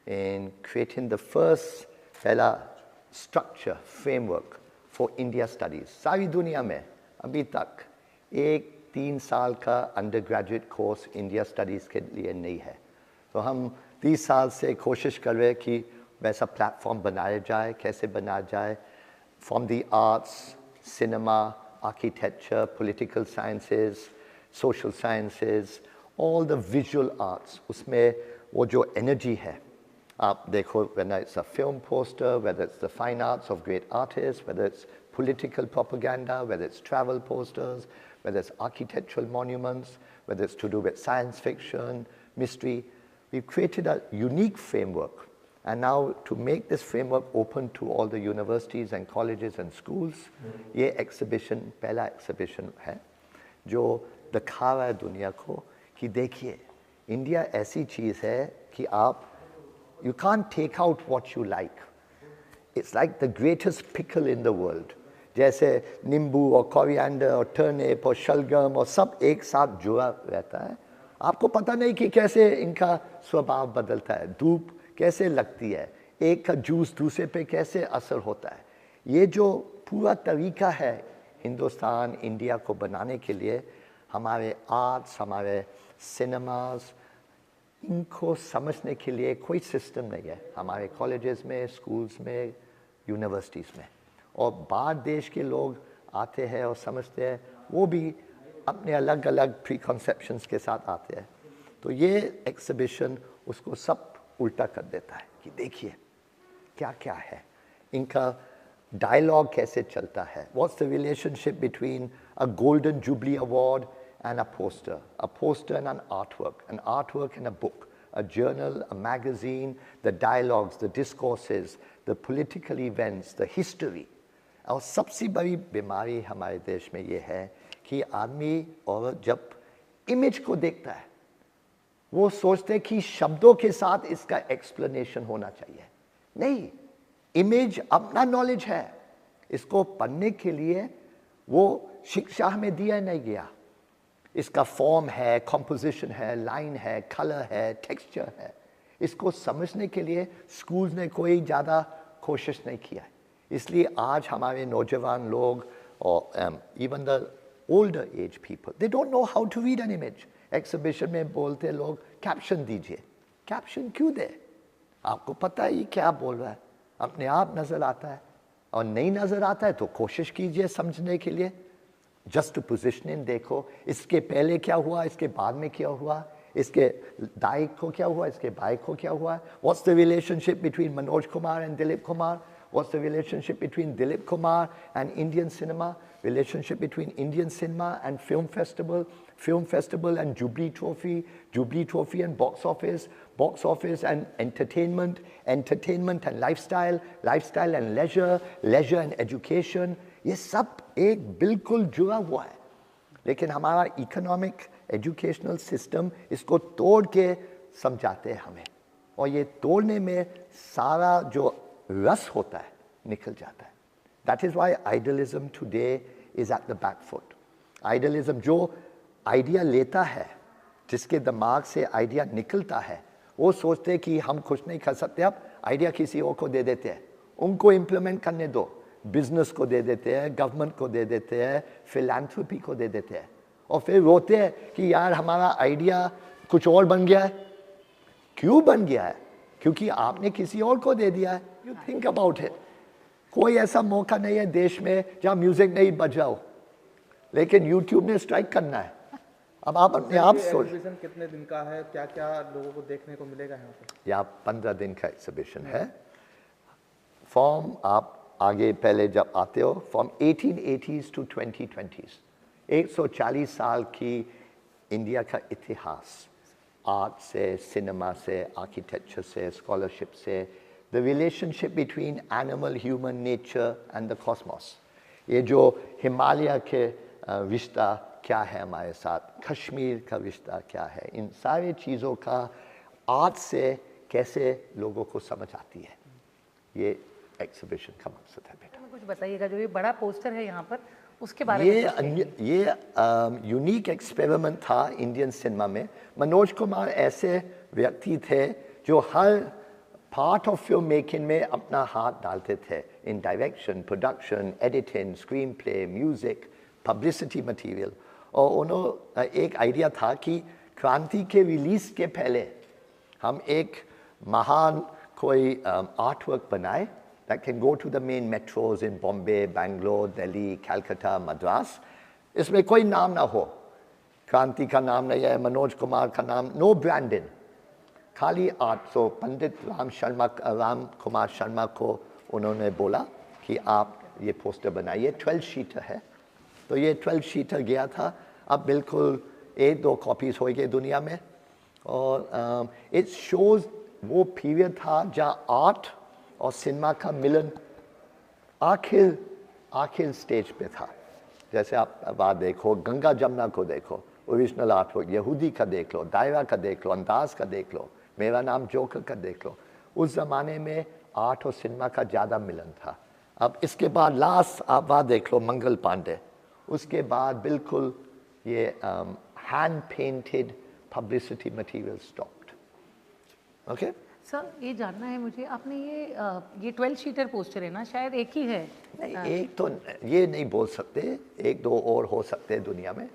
in creating the first structure, framework for India studies. सारी दुनिया में अभी तक एक 3 साल का undergraduate course India studies के लिए नहीं है. तो हम 30 साल से कोशिश कर रहे हैं कि वैसा प्लेटफॉर्म बनाया जाए, कैसे बनाया जाए, from the arts, cinema, architecture, political sciences, social sciences, all the visual arts, उसमें वो जो energy है, आप देखो, whether it's a film poster, whether it's the fine arts of great artists, whether it's political propaganda, whether it's travel posters, whether it's architectural monuments, whether it's to do with science fiction, mystery, we've created a unique framework. And now to make this framework open to all the universities and colleges and schools, ये exhibition, पहला exhibition है, जो दिखा रहा है दुनिया को कि देखिए, India ऐसी चीज़ है कि आप, you can't take out what you like. It's like the greatest pickle in the world. जैसे नींबू और कोरिएंडर और टर्निप और शलगम और सब एक साथ जुड़ा रहता है. आपको पता नहीं कि कैसे इनका स्वभाव बदलता है, धूप कैसे लगती है, एक का जूस दूसरे पे कैसे असर होता है. ये जो पूरा तरीका है हिंदुस्तान, इंडिया को बनाने के लिए, हमारे आर्ट्स, हमारे सिनेमास, इनको समझने के लिए कोई सिस्टम नहीं है हमारे कॉलेजेस में, स्कूल्स में, यूनिवर्सिटीज़ में. और बाहर देश के लोग आते हैं और समझते हैं, वो भी अपने अलग अलग प्री कॉन्सेप्शंस के साथ आते हैं. तो ये एग्जिबिशन उसको सब उल्टा कर देता है कि देखिए क्या क्या है, इनका डायलॉग कैसे चलता है. What's the relationship between a golden jubilee award and a poster and an artwork and a book, a journal, a magazine, the dialogues, the discourses, the political events, the history. और सबसे बड़ी बीमारी हमारे देश में ये है कि आदमी और जब इमेज को देखता है, वो सोचते कि शब्दों के साथ इसका एक्सप्लेनेशन होना चाहिए. नहीं, इमेज अपना नॉलेज है, इसको पढ़ने के लिए वो शिक्षा में दिया नहीं गया. इसका फॉर्म है, कंपोजिशन है, लाइन है, कलर है, टेक्सचर है. इसको समझने के लिए स्कूल्स ने कोई ज़्यादा कोशिश नहीं किया. इसलिए आज हमारे नौजवान लोग और even the older age people, they don't know how to read an image. Exhibition में बोलते लोग कैप्शन दीजिए. कैप्शन क्यों दे? आपको पता है ये क्या बोल रहा है, अपने आप नज़र आता है. और नहीं नज़र आता है तो कोशिश कीजिए समझने के लिए. just to position in, देखो इसके पहले क्या हुआ, इसके बाद में क्या हुआ, इसके दाएं को क्या हुआ, इसके बाएं को क्या हुआ. What's the relationship between Manoj Kumar and Dilip Kumar? What's the relationship between Dilip Kumar and Indian cinema? Relationship between Indian cinema and film festival and Jubilee Trophy and box office and entertainment and lifestyle and leisure and education. ये सब एक बिल्कुल जुड़ा हुआ है. लेकिन हमारा economic educational system इसको तोड़ के समझाते हैं हमें, और ये तोड़ने में सारा जो रस होता है निकल जाता है. That is why idealism today is at the back foot. Idealism जो आइडिया लेता है, जिसके दिमाग से आइडिया निकलता है, वो सोचते हैं कि हम कुछ नहीं कर सकते, अब आइडिया किसी और को दे देते हैं, उनको इम्प्लीमेंट करने दो. बिजनेस को दे देते हैं, गवर्नमेंट को दे देते हैं, फिलैंथ्रोपी को दे देते हैं, और फिर रोते हैं कि यार हमारा आइडिया कुछ और बन गया है. क्यों बन गया है? क्योंकि आपने किसी और को दे दिया है. You think about it. कोई ऐसा मौका नहीं है देश में जहाँ म्यूजिक नहीं बजाओ, लेकिन यूट्यूब ने स्ट्राइक करना है. अब आप अपने आप सोच, कितने दिन का है, क्या क्या लोगों को देखने को मिलेगा यहाँ पे? यहाँ 15 दिन का एग्जीबिशन है. फॉर्म आप आगे पहले जब आते हो, फ्रॉम 1880s to 2020s, 140 साल की इंडिया का इतिहास, आर्ट से, सिनेमा से, आर्किटेक्चर से, स्कॉलरशिप से, the relationship between animal, human nature and the Cosmos. ये जो हिमालय के रिश्ता क्या है हमारे साथ, कश्मीर का रिश्ता क्या है, इन सारे चीज़ों का आर्ट से कैसे लोगों को समझ आती है, ये एग्जीबिशन का मकसद है. बेटा कुछ बताइएगा, जो ये बड़ा पोस्टर है यहाँ पर, उसके बारे में. ये यूनिक एक्सपेरिमेंट था इंडियन सिनेमा में. मनोज कुमार ऐसे व्यक्ति थे जो हर पार्ट ऑफ फिल्म मेकिंग में अपना हाथ डालते थे, इन direction, production, editing, screen play, music, publicity material. और उन्होंने एक आइडिया था कि क्रांति के रिलीज के पहले हम एक महान कोई आर्ट वर्क बनाए that can go to the main metros in Bombay, Bangalore, Delhi, Calcutta, Madras. इसमें कोई नाम ना हो, क्रांति का नाम नहीं है, मनोज कुमार का नाम, नो ब्रांडिंग, खाली आर्ट. सो पंडित राम कुमार शर्मा को उन्होंने बोला कि आप ये पोस्टर बनाइए. 12 शीटर है, तो ये 12 शीटर गया था. अब बिल्कुल 1-2 कॉपीज हो गए दुनिया में. और इट शोज वो पीरियड था जहाँ आर्ट और सिनेमा का मिलन आखिर स्टेज पे था. जैसे आप बात देखो, गंगा जमुना को देखो, ओरिजिनल आर्ट वर्क, यहूदी का देख लो, दायरा का देख लो, अंदाज का देख लो, मेरा नाम जोकर का देख लो. उस ज़माने में आर्ट और सिनेमा का ज़्यादा मिलन था. अब इसके बाद लास्ट आप बात देख लो, मंगल पांडे. उसके बाद बिल्कुल ये hand painted publicity material stopped. Okay sir, ये जानना है मुझे, आपने ये 12 शीटर पोस्टर है ना, शायद एक ही है? नहीं, एक तो ये नहीं बोल सकते, 1-2 और हो सकते हैं दुनिया में,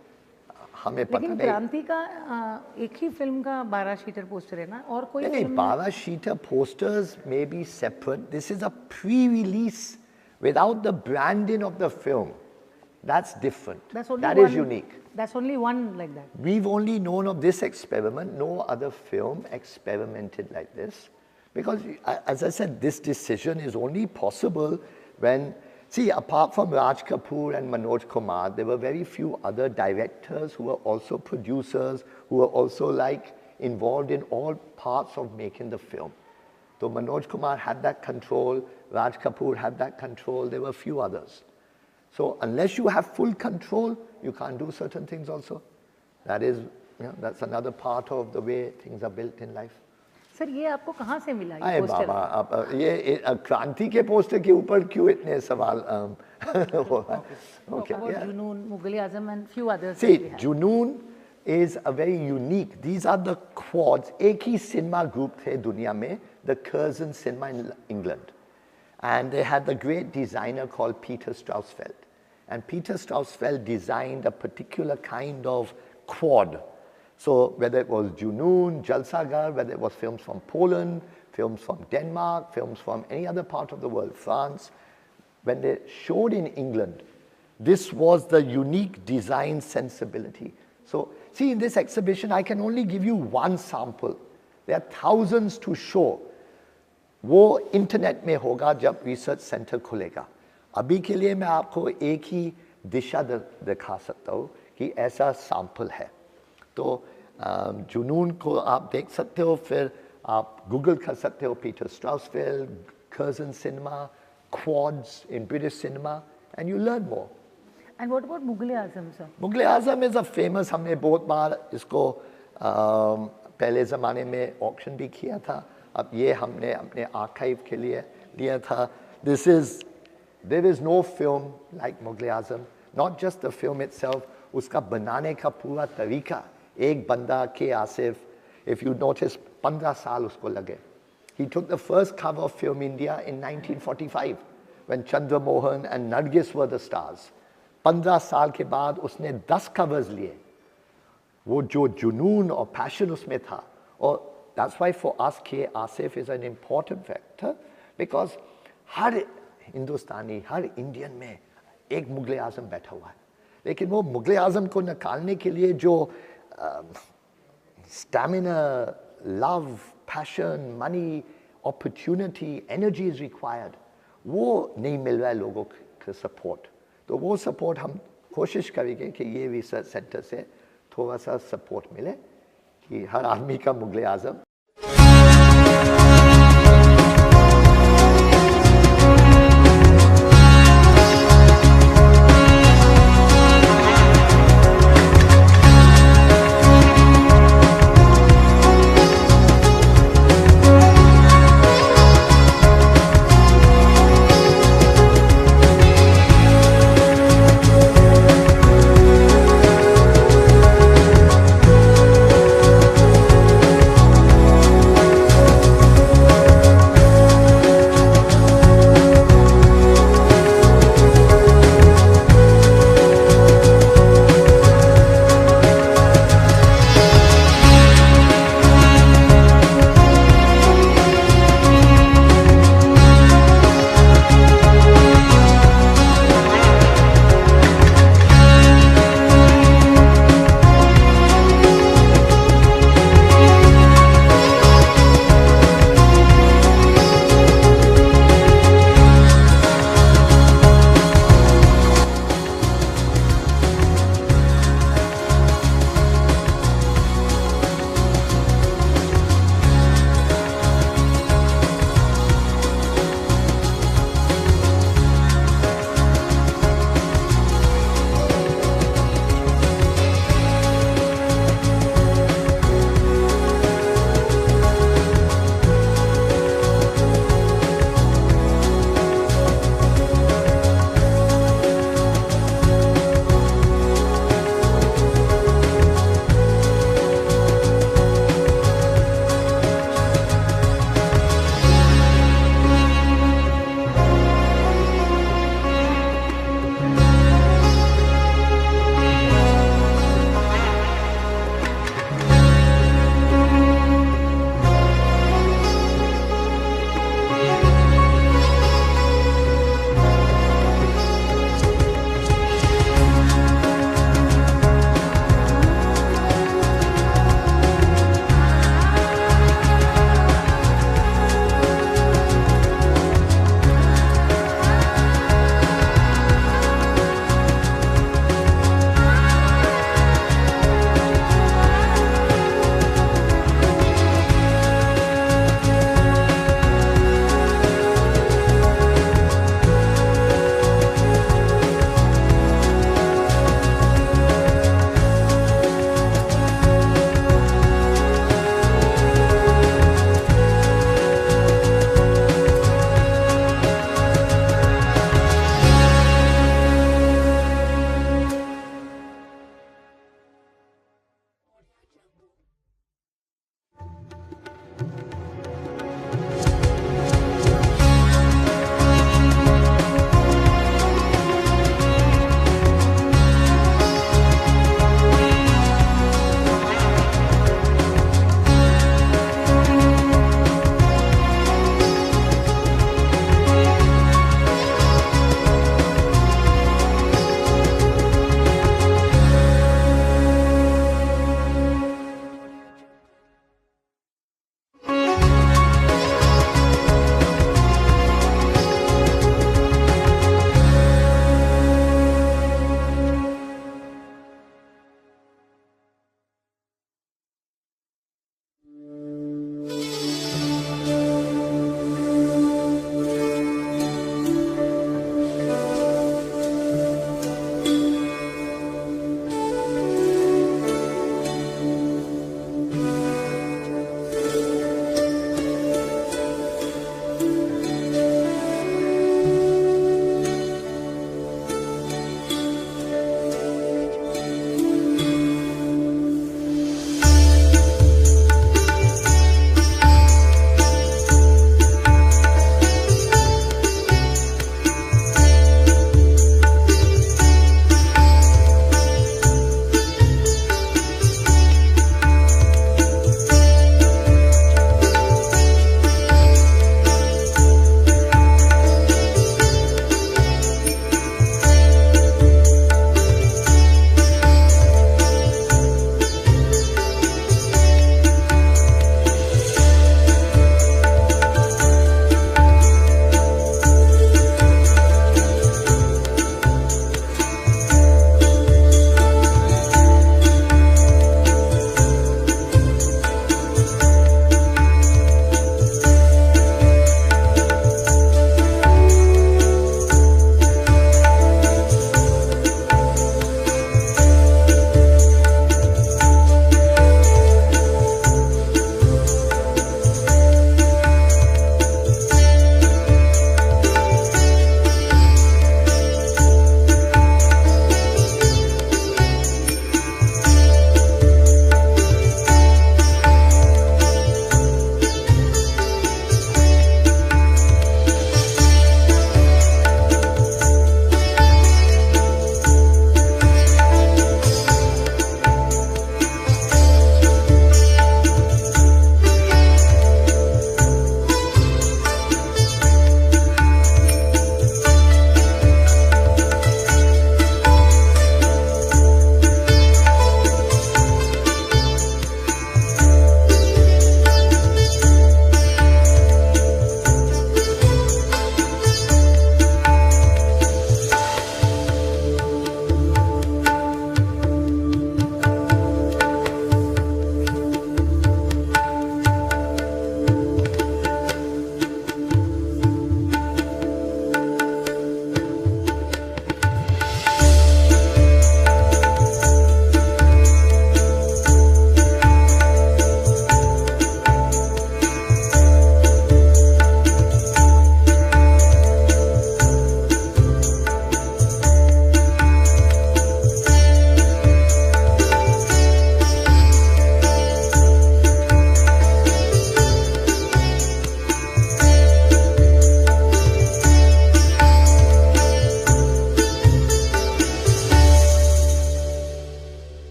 हमें पता नहीं. लेकिन क्रांति का एक ही फिल्म का 12 शीटर पोस्टर है ना, और कोई नहीं, 12 sheeter posters may be separate. This is a pre release without the branding of the film. That's different. That is unique. That's only one like that. We've only known of this experiment. No other film experimented like this. Because, as I said, this decision is only possible when, see, apart from Raj Kapoor and Manoj Kumar, there were very few other directors who were also producers, who were also like involved in all parts of making the film. So Manoj Kumar had that control, Raj Kapoor had that control, there were a few others. So unless you have full control, you can't do certain things also. That is, that's another part of the way things are built in life. Sir, ये आपको कहाँ से मिला ये poster? बाबा, आप ये क्रांति के पोस्टर के ऊपर क्यों इतने सवाल हो रहा है? Okay, yeah. Junoon, Mughal-e-Azam and few others. See, Junoon is a very unique. These are the quads. एक ही cinema group थे दुनिया में, the Curzon Cinema in England. And they had the great designer called Peter Straussfeld. And Peter Straussfeld designed a particular kind of quad. So whether it was Junoon, Jalsaghar, whether it was films from Poland, films from Denmark, films from any other part of the world, France, when they showed in England, This was the unique design sensibility. So, see, in this exhibition, I can only give you one sample. There are thousands to show. वो internet में होगा जब research centre खुलेगा. अभी के लिए मैं आपको एक ही दिशा दिखा सकता हूँ कि ऐसा सैंपल है. तो जुनून को आप देख सकते हो, फिर आप गूगल कर सकते हो Peter Strauss film, Curzon cinema, quads in British cinema, and you learn more. And what about Mughal-e-Azam, sir? Mughal-e-Azam is a famous, हमने बहुत बार इसको पहले ज़माने में ऑक्शन भी किया था. अब ये हमने अपने आर्काइव के लिए लिया था. There is no film like Mughal-e-Azam. Not just the film itself, उसका बनाने का पूरा तरीका. एक बंदा के आसिफ, if you notice, 15 साल उसको लगे. He took the first cover of Film India in 1945 when Chandra Mohan and Nargis were the stars. 15 साल के बाद उसने 10 covers लिए. वो जो जुनून और passion उसमें था. और that's why for us K. Asif is an important factor because her Hindustani, her Indian में एक मुगल आज़म बैठा हुआ है. लेकिन वो मुगल आज़म को निकालने के लिए जो stamina, love, passion, money, opportunity, energy is required. वो नहीं मिल रहा है लोगों का सपोर्ट. तो वो सपोर्ट हम कोशिश करेंगे कि ये रिसर्च सेंटर से थोड़ा सा सपोर्ट मिले कि हर आदमी का मुगल आज़म